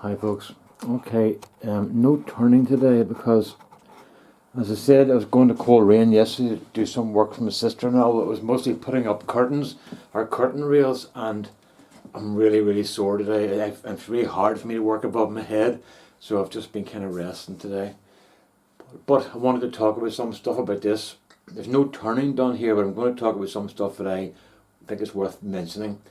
Hi folks. Okay, no turning today because, as I said, I was going to Coleraine yesterday to do some work for my sister-in-law. It was mostly putting up curtains or curtain rails, and I'm really sore today. It's really hard for me to work above my head, so I've just been kind of resting today. But I wanted to talk about some stuff about this. There's no turning done here, but I'm going to talk about some stuff that I think is worth mentioning.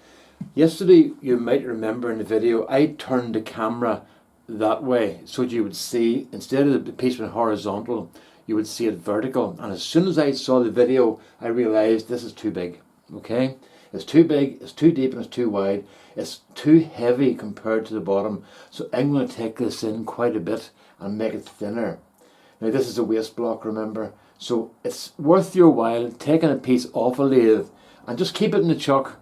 Yesterday, you might remember in the video, I turned the camera that way so you would see, instead of the piece being horizontal, you would see it vertical. And as soon as I saw the video, I realized this is too big. Okay? It's too big, it's too deep, and it's too wide. It's too heavy compared to the bottom. So I'm going to take this in quite a bit and make it thinner. Now this is a waste block, remember? So it's worth your while taking a piece off a lathe and just keep it in the chuck.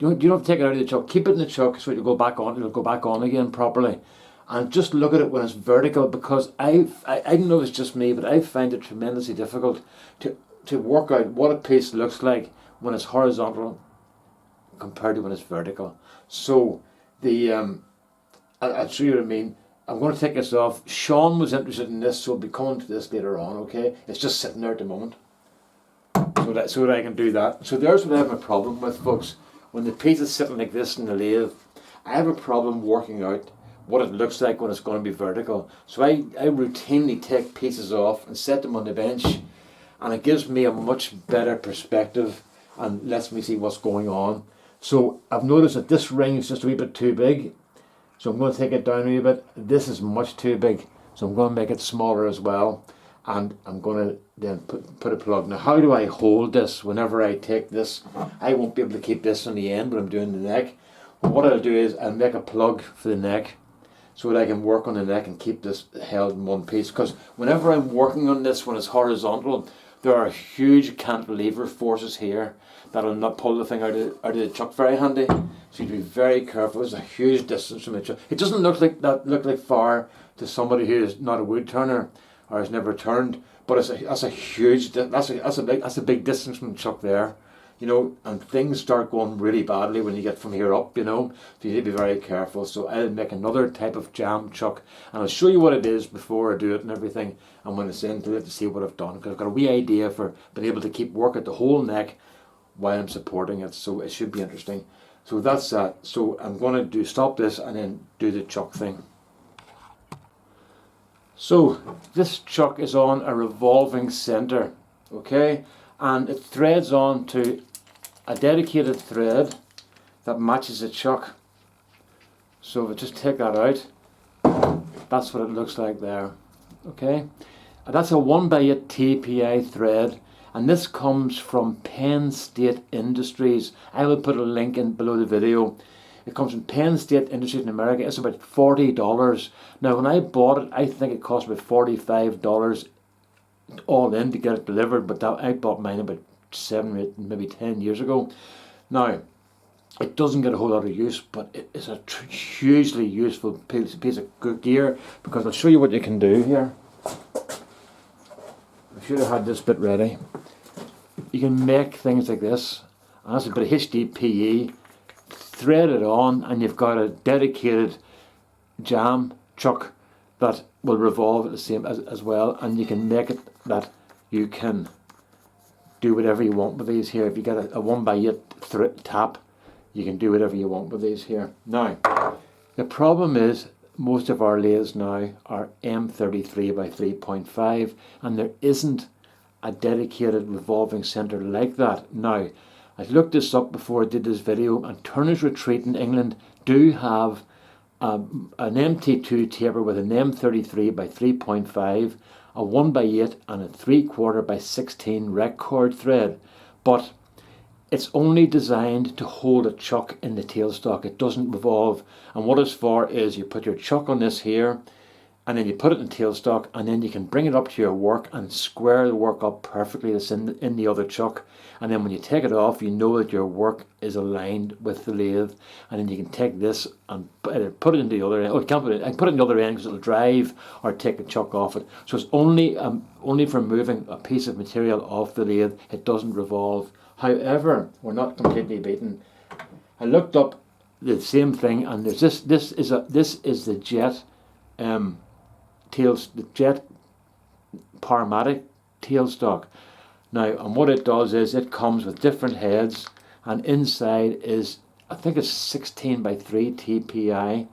You don't have to take it out of the chuck. Keep it in the chuck so it'll go back on. It'll go back on again properly, and just look at it when it's vertical. Because I don't know if it's just me, but I find it tremendously difficult to work out what a piece looks like when it's horizontal compared to when it's vertical. So I'll show you what I mean. I'm going to take this off. Sean was interested in this, so we'll be coming to this later on. Okay, it's just sitting there at the moment, so that I can do that. So there's what I have a problem with, folks. When the piece is sitting like this in the lathe, I have a problem working out what it looks like when it's going to be vertical. So I routinely take pieces off and set them on the bench, and it gives me a much better perspective and lets me see what's going on. So I've noticed that this ring is just a wee bit too big, so I'm going to take it down a wee bit. This is much too big, so I'm going to make it smaller as well. And I'm going to then put a plug. Now, how do I hold this whenever I take this? I won't be able to keep this on the end when I'm doing the neck. Well, what I'll do is I'll make a plug for the neck so that I can work on the neck and keep this held in one piece. Because whenever I'm working on this when it's horizontal, there are huge cantilever forces here that'll not pull the thing out of the chuck very handy. So you have to be very careful. There's a huge distance from the chuck. It doesn't look like far to somebody who is not a wood turner or has never turned, but that's a big distance from the chuck there, you know, and things start going really badly when you get from here up, you know, so you need to be very careful. So I'll make another type of jam chuck, and I'll show you what it is before I do it and everything, and when it's in to see what I've done, because I've got a wee idea for being able to keep work at the whole neck while I'm supporting it, so it should be interesting. So that's that. So I'm going to stop this and then do the chuck thing. So this chuck is on a revolving center, okay, and it threads on to a dedicated thread that matches the chuck. So if I just take that out, that's what it looks like there, okay. And that's a 1x8 TPI thread, and this comes from Penn State Industries. I will put a link in below the video. It comes from Penn State Industries in America. It's about $40. Now, when I bought it, I think it cost about $45 all in to get it delivered, but I bought mine about 7 or 8, maybe 10 years ago. Now, it doesn't get a whole lot of use, but it is a hugely useful piece of good gear, because I'll show you what you can do here. I should have had this bit ready. You can make things like this, and that's a bit of HDPE. Thread it on, and you've got a dedicated jam chuck that will revolve at the same as well, and you can make it that you can do whatever you want with these here. If you get a 1x8 tap, you can do whatever you want with these here. Now, the problem is most of our lathes now are M33 by 3.5, and there isn't a dedicated revolving center like that. Now, I looked this up before I did this video, and Turner's Retreat in England do have an MT2 taper with an M33 by 3.5, a 1x8 and a 3/4 by 16 rec cord thread, but it's only designed to hold a chuck in the tailstock. It doesn't revolve, and what it's for is you put your chuck on this here, and then you put it in tailstock, and then you can bring it up to your work and square the work up perfectly that's in the other chuck. And then when you take it off, you know that your work is aligned with the lathe, and then you can take this and put it in the other end. Oh, you can't put it. I can put it in the other end because it'll drive, or take the chuck off it. So it's only for moving a piece of material off the lathe. It doesn't revolve. However, we're not completely beaten. I looked up the same thing, and there's this is the jet the jet Powermatic tailstock. Now, and what it does is it comes with different heads, and inside is, I think it's 16 by 3 TPI,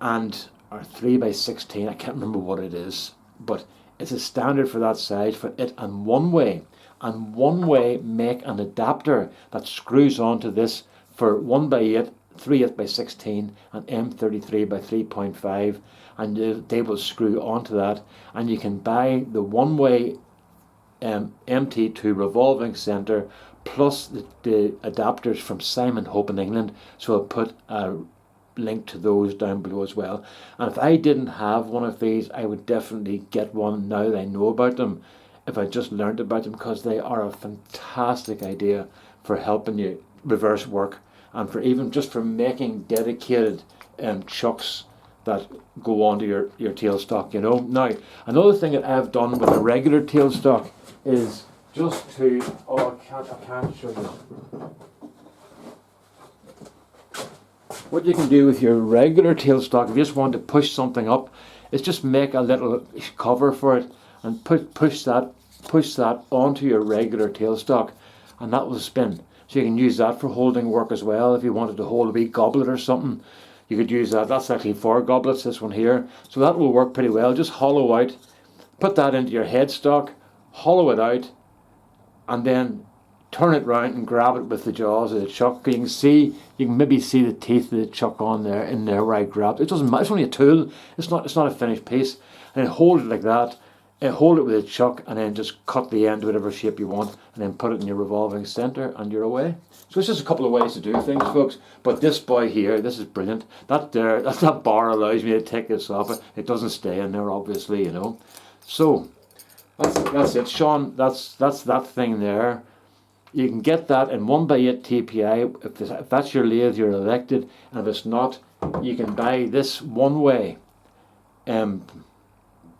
and or 3 by 16, I can't remember what it is, but it's a standard for that size for it and one way. And one way make an adapter that screws onto this for 1 by 8, 3 8 by 16, and M33 by 3.5, and they will screw onto that, and you can buy the one way MT2 revolving centre plus the adapters from Simon Hope in England. So I'll put a link to those down below as well. And if I didn't have one of these, I would definitely get one now that I know about them, if I just learned about them, because they are a fantastic idea for helping you reverse work, and for even just for making dedicated chucks that go onto your tailstock, you know. Now, another thing that I've done with a regular tailstock is just to, oh, I can't show you. What you can do with your regular tailstock, if you just want to push something up, is just make a little cover for it and push that onto your regular tailstock, and that will spin. So you can use that for holding work as well. If you wanted to hold a wee goblet or something, you could use that. That's actually 4 goblets, this one here. So that will work pretty well. Just hollow out, put that into your headstock, hollow it out, and then turn it round and grab it with the jaws of the chuck. You can maybe see the teeth of the chuck in there where I grabbed it. It doesn't matter, it's only a tool. It's not a finished piece. And hold it like that, and hold it with a chuck, and then just cut the end to whatever shape you want, and then put it in your revolving centre, and you're away. So it's just a couple of ways to do things, folks. But this boy here, this is brilliant. That bar allows me to take this off. It doesn't stay in there, obviously, you know. So that's it, Sean. That's that thing there. You can get that in 1 by 8 TPI. If that's your lathe, you're elected. And if it's not, you can buy this one way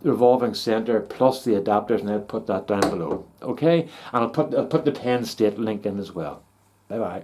revolving centre plus the adapters, and I'll put that down below. Okay, and I'll put the Penn State link in as well. Bye bye.